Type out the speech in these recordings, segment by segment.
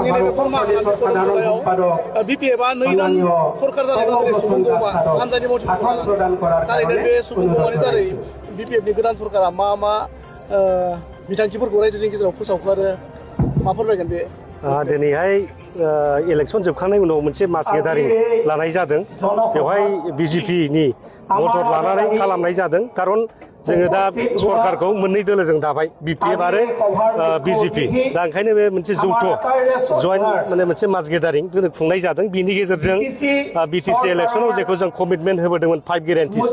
नैबे फोरमान खालामनायाव बिपिएफआ नैदान सरकार जानाय सुबुं गौमा हानजानि मावथिफोरखौ थारैनो बे सुबुं गौमानि दारै बिपिएफनि गोदान सरकारा मा मा बिथांखिफोरखौ रायजोनि गेजेराव फोसावखो आरो मा फोरमायगोन बे दिनैहाय इलेक्सन जोबखांनायनि उनाव मोनसे मास गेदारिं लानाय जादों बेवहाय बिजेपिनि मदद लानानै खालामनाय जादों खारन जोङो दा सरकारखौ मोननै दोलोजों दाबाय बिपिएफ आरो बिजेपि दा ओंखायनो बे मोनसे जौथ' जयेन्ट माने मोनसे मास गेदारिं खुंनाय जादों बिनि गेजेरजों बिटिसि इलेक्सनाव जेखौ जों कमिटमेन्ट होबोदोंमोन 5 गेरेन्टिस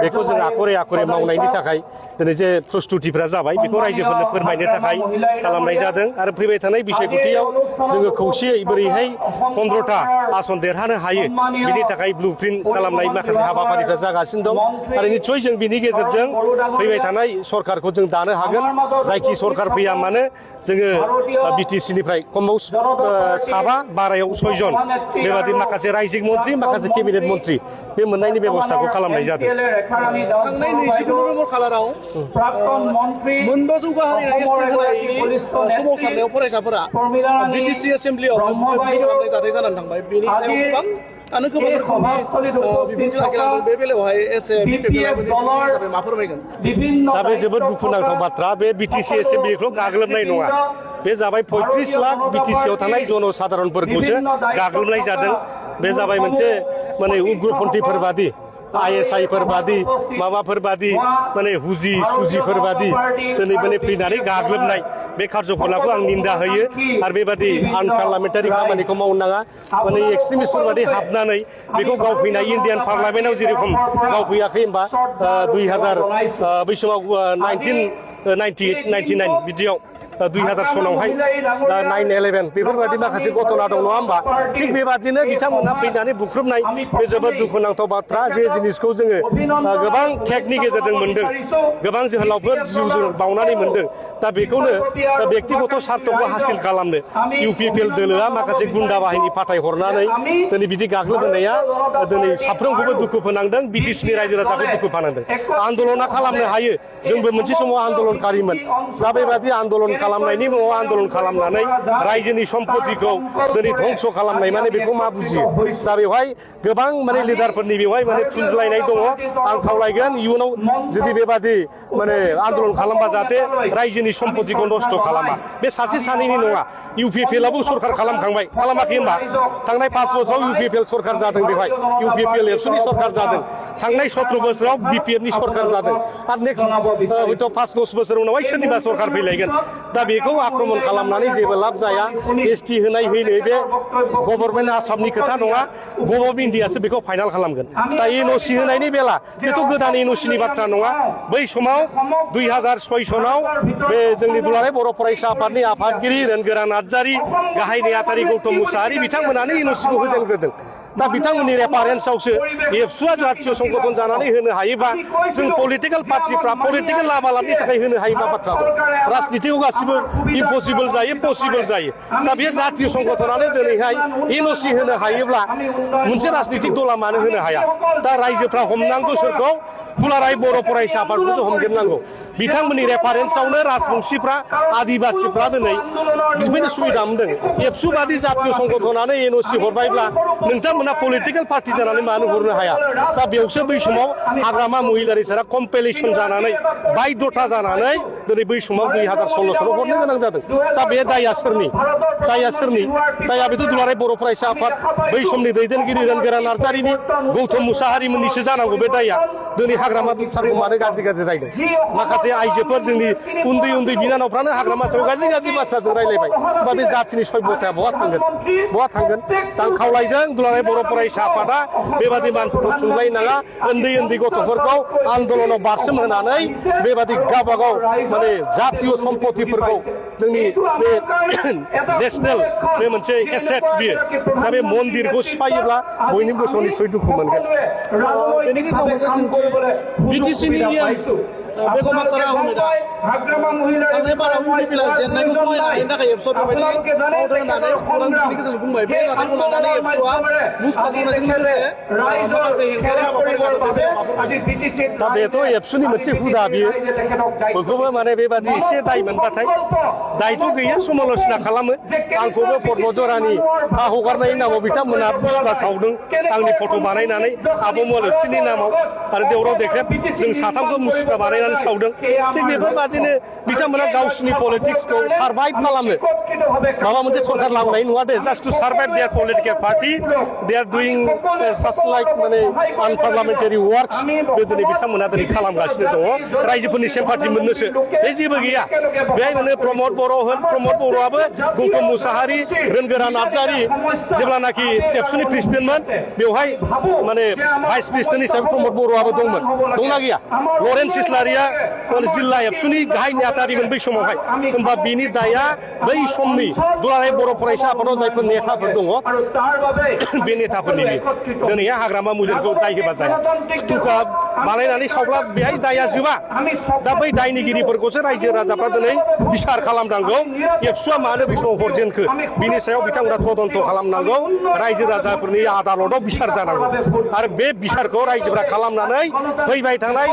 बेखौ जों आखरे आखरे मावनायनि थाखाय दिनै जे प्रस्तुतिफोरा जाबाय बेखौ रायजोफोरनो फोरमायनो थाखाय खालामनाय जादों आरो फैबाय थानाय बिसायख'थियाव जोङो खौसेयै बोरैहाय 15टा आसन देरहानो हायो बिनि थाखाय ब्लुप्रिन्ट खालामनाय माखासे हाबाफारिफ्रा जागासिनो दं आरो निस्सय जों बिनि गेजेरजों फैबाय थानाय सरकारखौ जों दानो हागोन जायखि सरकार फैया मानो जोङो बिटिसिनिफ्राय खमाव 7 बारायाव 6 जन बेबादि माखासे रायजिक मन्त्रि माखासे केबिनेट मन्त्रि बे मोननायनि बेबस्थाखौ खालामनाय जादों थांनाय 29 नभेम्बर खालाराव मोनद' जौगाहारिनि एसटि होनायनि सोमावसारनायाव फरायसाफोरा बिटिसि एसेम्ब्लियाव खालामनाय जाथाय जानानै थांबाय बेनि सायाव गोबां रोखोमनि बिबुंथि लाखिलांदों बे बेलायावहाय एसे बिपिएफ मा फोरमायगोन दा बे जोबोद दुखुनांथाव बाथ्रा बे बिटिसि एसेम्ब्लिखौ गाग्लोबनाय नङा बे जाबाय 35 लाख बिटिसिआव थानाय जनसाधारनफोरखौसो गाग्लोबनाय जादों बे जाबाय मोनसे माने उग्रपन्थीफोर बादि आइएसआइफोर बादि माबाफोर बादि माने हुजि सुजिफोर बादि दिनै माने फैनानै गाग्लोबनाय बे कार्जकलापखौ आं निन्दा होयो आरो बेबादि आनपार्लामेन्टारि खामानिखौ मावनो नाङा माने एक्सट्रिमिस्टफोर बादि हाबनानै बेखौ गावफैनाय इन्डियान पार्लामेन्टआव जेरेखम गावफैयाखै होमबा 2000 बै समाव 1999 बिदियाव 2000 सनावहाय दा 9/11 बेफोरबायदि माखासे घटना दं नङा होमबा थिग बेबादिनो बिथांमोनहा फैनानै बुख्रुबनाय बे जोबोद दुखुनांथाव बाथ्रा जे जिनिसखौ जोङो गोबां टेकनि गेजेरजों मोनदों गोबां जोहोलावफोर जिउ बावनानै मोनदों दा बेखौनो बेक्तिगत सार्थखौ हासिल खालामनो इउपिपिएल दोलोआ माखासे गुन्दा बाहिनी फाथायहरनानै दिनै बिदि गाग्लोबहोनाया दिनै साफ्रोमखौबो दुखु फोनांदों बिटिसिनि रायजो राजाखौ दुखु फोनांदों आन्दलना खालामनो हायो जोंबो मोनसे समाव आन्दलनकारिमोन दा बेबादि आन्दलन खालामनायनि मुङाव आन्दलन खालामनानै रायजोनि सम्पतिखौ दिनै धंस खालामनाय माने बेखौ मा बुजियो दा बेवहाय गोबां माने लिडारफोरनि बेवहाय माने थुनज्लायनाय दङ आं खावलायगोन इयुनाव जुदि बेबादि माने आन्दलन खालामबा जाहाथे रायजोनि सम्पतिखौ नस्थ' खालामा बे सासे सानैनि नङा इउपिपिएलआबो सरकार खालामखांबाय खालामाखै होमबा थांनाय 5 बोसोराव इउपिपिएल सरकार जादों बेवहाय इउपिपिएल एबसुनि सरकार जादों थांनाय 17 बोसोराव बिपिएफनि सरकार जादों आरो नेक्स्ट हयथ' 5-10 बोसोर उनावहाय सोरनिबा सरकार फैलायगोन दा बेखौ आक्रमण खालामनानै जेबो लाब जाया एसटि होनाय होनो बे गभर्नमेन्ट आसामनि खोथा नङा गभर्नमेन्ट इन्डियासो बेखौ फाइनाल खालामगोन दा एनअसि होनायनि बेला बेथ' गोदान एनअसिनि बाथ्रा नङा बै समाव 2006 सनाव बे जोंनि दुलाराय बर' फरायसा आफादनि आफादगिरि रोनगोरा नार्जारि गाहाय नेहाथारि गौतम मुसाहारि बिथांमोनानो एनअसिखौ होजेनग्रोदों दा बिथांमोननि रेफारेन्सआवसो एबसुआ जातीय संगठन जानानै होनो हायोबा जों पलिटिकेल पार्टिफ्रा पलिटिकेल लाभालाभनि थाखाय होनो हायोबा बाथ्रा राजनितियाव गासिबो इम्पसिबल जायो पसिबल जायो दा बे जातीय संगठनानो दिनैहाय एनअसि होनो हायोब्ला मोनसे राजनितिक दला मानो होनो हाया दा रायजोफ्रा हमनांगौ सोरखौ दुलाराय बर' फरायसा आफादखौसो हमग्रोनांगौ बिथांमोननि रेफारेन्सआवनो राजबंशीफ्रा आदिबासिफ्रा दिनै बिदिनो सुबिदा मोनदों एबसु बादि जातीय संगठनानो एनअसि हरबायब्ला नोंथांमोना पलिटिकेल पार्टि जानानै मानो हरनो हाया दा बेयावसो बै समाव हाग्रामा महिलारि सारा कम्पेलेसन जानानै बायध'था जानानै दिनै बै समाव 2016 सालाव हरनो गोनां जादों दा बे दाया सोरनि दाया बेथ' दुलाराय बर' फरायसा आफाद बै समनि दैदेनगिरि रोनगोरा नार्जारिनि गौतम मुसाहारिमोननिसो जानांगौ बे दाया दिनै हाग्रामा सारखौ मानो गाज्रि रायदों माखासे आइजोफोर जोंनि उन्दै बिनानावफ्रानो हाग्रामा सारखौ गाज्रि बाथ्राजों रायलायबाय बा बे जाथिनि सभ्यताया बहा थांगोन दा आं खावलायदों दुलाराय बर' फरायसा आफादा बेबादि मानसिखौ थुनलायनाङा उन्दै गथ'फोरखौ आन्दलनाव बारसोम होनानै बेबादि गावबागाव माने जातीय सम्पतिफोरखौ जोंनि बे नेसनेल बे मोनसे एसेट्स बियो दा बे मन्दिरखौ सिफायोब्ला बयनिबो गोसोआव निस्सय दुखु मोनगोन बेनि गेजेराव मोनसे सोंथि बिटिसिनि बेगम आक्तारा आहमेदा थांनाय बाराव इउपिपिएलआ जेननायखौ समायना हायैनि थाखाय एबसुआ बेबायदि मावदों होननानै खौरां बिजोंनि गेजेरजों बुंबाय बे जाथायखौ लानानै एबसुआ मुस फासावनायजों लोगोसे माखासे हेंथायारि हाबाफारि लादों बे माबाफोर दा बेथ' एबसुनि मोनसे हुदा बियो बयखौबो माने बेबादि एसे दाय मोनबाथाय दायथ' गैया समाल'सना खालामो आंखौबो पद्मजरानि हा हगारनायनि नामाव बिथांमोना बुस्थुवा सावदों आंनि फट' बानायनानै आब' मलथिनि नामाव आरो देवराव देख्रेब जों साथामखौ मुसुखा बानायनानै सावदों थिग बेफोरबादिनो बिथांमोना गावसिनि पलिटिक्सखौ सारभाइभ खालामनो माबा मोनसे सरकार लाबोनाय नङा दे just to survive their political party they are doing just like माने आनपार्लामेन्टारि वार्कस बे दिनै बिथांमोना दिनै खालामगासिनो दङ रायजोफोरनि सेम्पाथि मोननोसो बे जेबो गैया बेहाय माने प्रमद बर' होन प्रमद बर'आबो गौतम मुसाहारि रोनगोरा नार्जारि जेब्लानाखि एबसुनि प्रेसिडेन्टमोन बेवहाय माने भाइस प्रेसिडेन्ट हिसाबै प्रमद बर'आबो दंमोन दंना गैया लरेन्स इस्लारिया जिल्ला एबसुनि गाहाय नेहाथारिमोन बै समावहाय होमबा बिनि दाया बै समनि दुलाराय बर' फरायसा आफादाव जायफोर नेताफोर दङ बे नेताफोरनि बे दिनैहाय हाग्रामा मुजिरखौ दाय होबा जाया थुखा बानायनानै सावब्ला बेहाय दाया जोबा दा बै दायनिगिरिफोरखौसो रायजो राजाफ्रा दिनै बिसार खालामनांगौ एबसुआ मानो बै समाव हरजेनखो बिनि सायाव बिथांमोना तदन्त खालामनांगौ रायजो राजाफोरनि आदालताव बिसार जानांगौ आरो बे बिसारखौ रायजोफ्रा खालामनानै फैबाय थानाय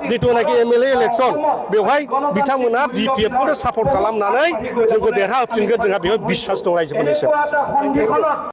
जिथुनाखि एमएलए इलेक्सन बेवहाय बिथांमोना बिपिएफखौनो सापर्ट खालामनानै जोंखौ देरहा होफिनगोन जोंहा बेयाव बिसास दं रायजोफोरनि सायाव